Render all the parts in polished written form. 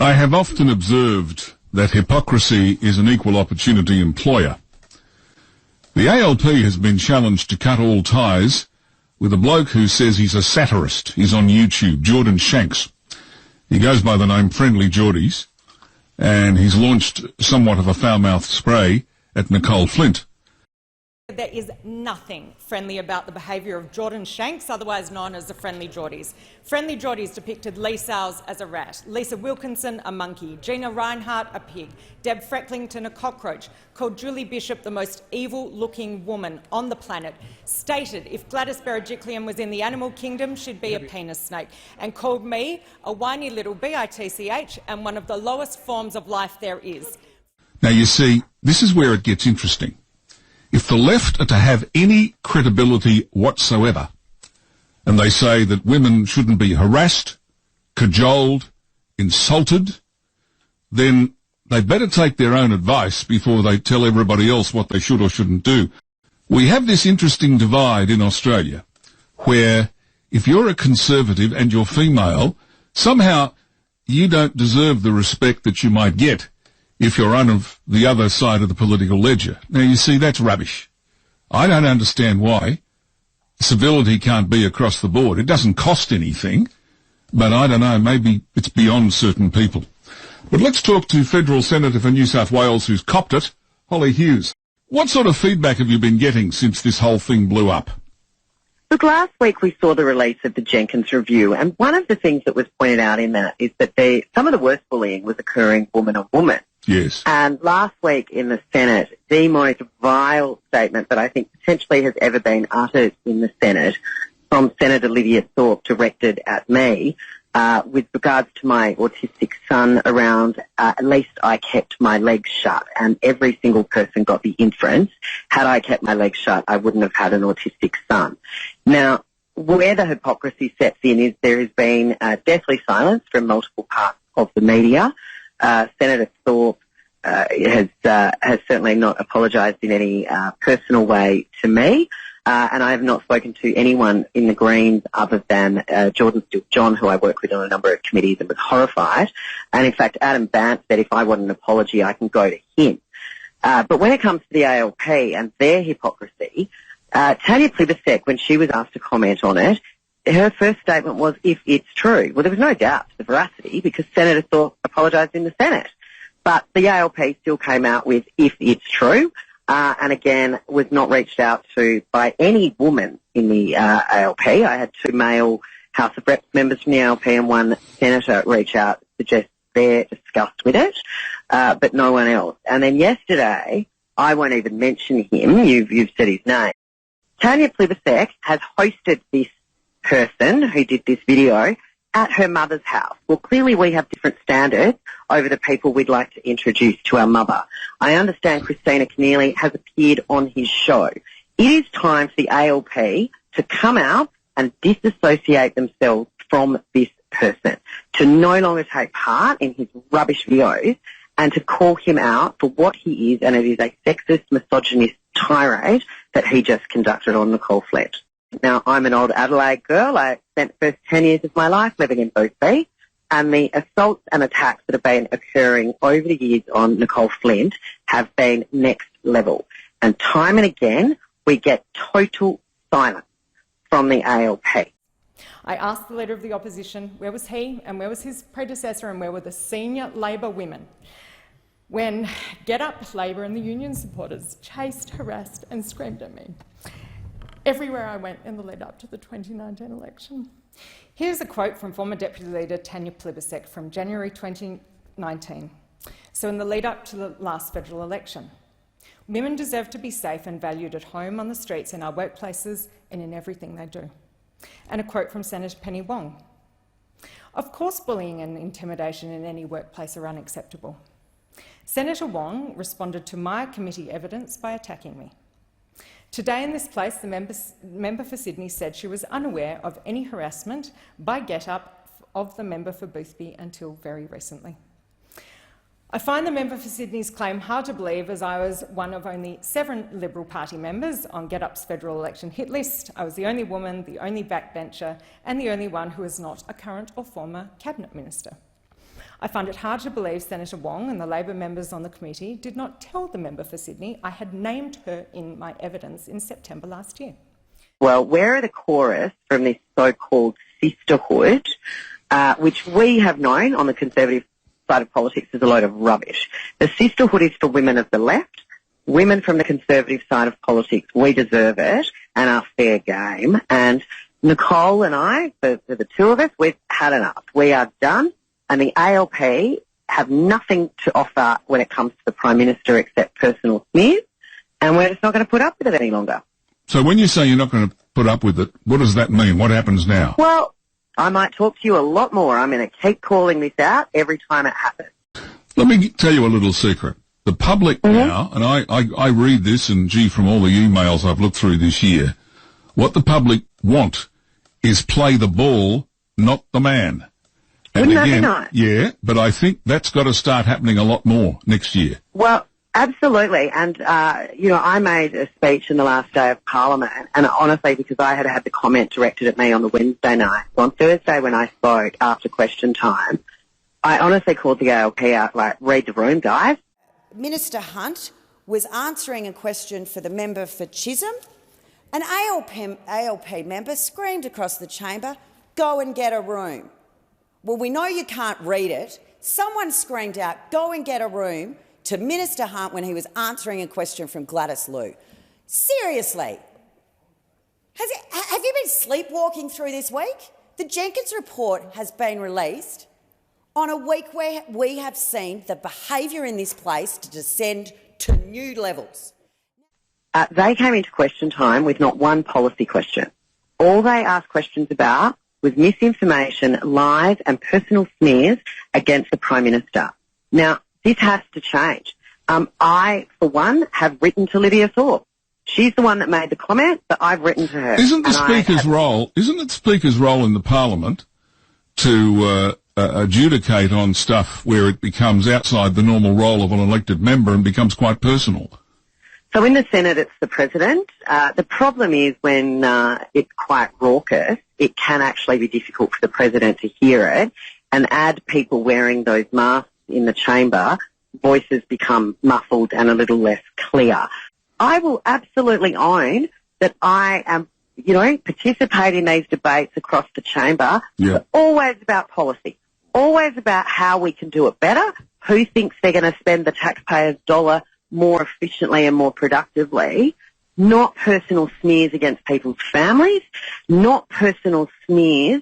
I have often observed that hypocrisy is an equal opportunity employer. The ALP has been challenged to cut all ties with a bloke who says he's a satirist. He's on YouTube, Jordan Shanks. He goes by the name Friendly Geordies, and he's launched somewhat of a foul-mouthed spray at Nicolle Flint. There is nothing friendly about the behaviour of Jordan Shanks, otherwise known as the Friendly Geordies. Friendly Geordies depicted Lee Sales as a rat, Lisa Wilkinson a monkey, Gina Reinhardt a pig, Deb Frecklington a cockroach, called Julie Bishop the most evil-looking woman on the planet, stated if Gladys Berejiklian was in the animal kingdom, she'd be a penis snake, and called me a whiny little bitch and one of the lowest forms of life there is. Now, you see, this is where it gets interesting. If the left are to have any credibility whatsoever, and they say that women shouldn't be harassed, cajoled, insulted, then they better take their own advice before they tell everybody else what they should or shouldn't do. We have this interesting divide in Australia, where if you're a conservative and you're female, somehow you don't deserve the respect that you might get if you're on the other side of the political ledger. Now, you see, that's rubbish. I don't understand why civility can't be across the board. It doesn't cost anything, but I don't know, maybe it's beyond certain people. But let's talk to Federal Senator for New South Wales who's copped it, Holly Hughes. What sort of feedback have you been getting since this whole thing blew up? Look, last week we saw the release of the Jenkins Review, and one of the things that was pointed out in that is that some of the worst bullying was occurring woman on woman. Yes. And last week in the Senate, the most vile statement that I think potentially has ever been uttered in the Senate from Senator Lydia Thorpe directed at me with regards to my autistic son around at least I kept my legs shut, and every single person got the inference, had I kept my legs shut, I wouldn't have had an autistic son. Now, where the hypocrisy sets in is there has been deathly silence from multiple parts of the media. Senator Thorpe has certainly not apologised in any personal way to me, and I have not spoken to anyone in the Greens other than Jordan Stewart-John, who I work with on a number of committees, and was horrified. And in fact, Adam Bant said if I want an apology, I can go to him. But when it comes to the ALP and their hypocrisy, Tanya Plibersek, when she was asked to comment on it, her first statement was, if it's true. Well, there was no doubt to the veracity because Senator Thorpe apologised in the Senate. But the ALP still came out with, if it's true, and again, was not reached out to by any woman in the ALP. I had 2 male House of Reps members from the ALP and 1 senator reach out to suggest their disgust with it, but no one else. And then yesterday, I won't even mention him, you've said his name. Tanya Plibersek has hosted this person who did this video at her mother's house. Well, clearly we have different standards over the people we'd like to introduce to our mother. I understand Christina Keneally has appeared on his show. It is time for the ALP to come out and disassociate themselves from this person, to no longer take part in his rubbish videos and to call him out for what he is, and it is a sexist, misogynist tirade that he just conducted on Nicolle Flint. Now, I'm an old Adelaide girl. I spent the first 10 years of my life living in Boothby, and the assaults and attacks that have been occurring over the years on Nicolle Flint have been next level. And time and again, we get total silence from the ALP. I asked the Leader of the Opposition, where was he and where was his predecessor and where were the senior Labor women when Get Up, Labor and the union supporters chased, harassed and screamed at me everywhere I went in the lead up to the 2019 election. Here's a quote from former Deputy Leader Tanya Plibersek from January 2019. So in the lead up to the last federal election, women deserve to be safe and valued at home, on the streets, in our workplaces and in everything they do. And a quote from Senator Penny Wong. Of course bullying and intimidation in any workplace are unacceptable. Senator Wong responded to my committee evidence by attacking me. Today in this place, the member for Sydney said she was unaware of any harassment by Get Up of the member for Boothby until very recently. I find the member for Sydney's claim hard to believe, as I was one of only 7 Liberal Party members on Get Up's federal election hit list. I was the only woman, the only backbencher and the only one who is not a current or former cabinet minister. I find it hard to believe Senator Wong and the Labor members on the committee did not tell the member for Sydney I had named her in my evidence in September last year. Well, we're the chorus from this so-called sisterhood, which we have known on the Conservative side of politics is a load of rubbish. The sisterhood is for women of the left. Women from the Conservative side of politics, we deserve it and are fair game. And Nicolle and I, for the two of us, we've had enough. We are done. And the ALP have nothing to offer when it comes to the Prime Minister except personal smears, and we're just not going to put up with it any longer. So when you say you're not going to put up with it, what does that mean? What happens now? Well, I might talk to you a lot more. I'm going to keep calling this out every time it happens. Let me tell you a little secret. The public now, and I read this, and gee, from all the emails I've looked through this year, what the public want is play the ball, not the man. And Wouldn't again, that be nice? Yeah, but I think that's got to start happening a lot more next year. Well, absolutely. And, I made a speech in the last day of Parliament, and honestly, because I had had the comment directed at me on the Wednesday night, so on Thursday when I spoke after question time, I honestly called the ALP out, like, read the room, guys. Minister Hunt was answering a question for the member for Chisholm. An ALP member screamed across the chamber, "Go and get a room." Well, we know you can't read it. Someone screamed out, "Go and get a room," to Minister Hunt when he was answering a question from Gladys Liu. Seriously, have you been sleepwalking through this week? The Jenkins report has been released on a week where we have seen the behaviour in this place to descend to new levels. They came into question time with not one policy question. All they asked questions about was misinformation, lies and personal smears against the Prime Minister. Now, this has to change. I, for one, have written to Lydia Thorpe. She's the one that made the comment, but I've written to her. Isn't it Speaker's role in the Parliament to adjudicate on stuff where it becomes outside the normal role of an elected member and becomes quite personal? So in the Senate, it's the President. The problem is when it's quite raucous, it can actually be difficult for the President to hear it, and add people wearing those masks in the chamber, voices become muffled and a little less clear. I will absolutely own that I am, participate in these debates across the chamber, but always about policy, always about how we can do it better, who thinks they're going to spend the taxpayer's dollar more efficiently and more productively, not personal smears against people's families, not personal smears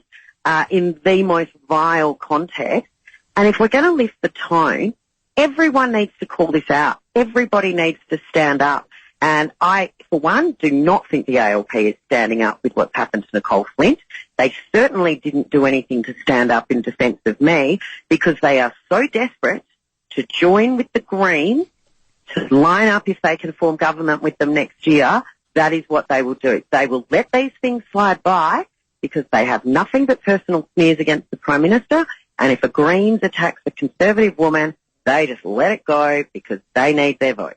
in the most vile context. And if we're going to lift the tone, everyone needs to call this out. Everybody needs to stand up. And I, for one, do not think the ALP is standing up with what's happened to Nicolle Flint. They certainly didn't do anything to stand up in defence of me because they are so desperate to join with the Greens, to line up if they can form government with them next year. That is what they will do. They will let these things slide by because they have nothing but personal smears against the Prime Minister, and if a Greens attacks a Conservative woman, they just let it go because they need their vote.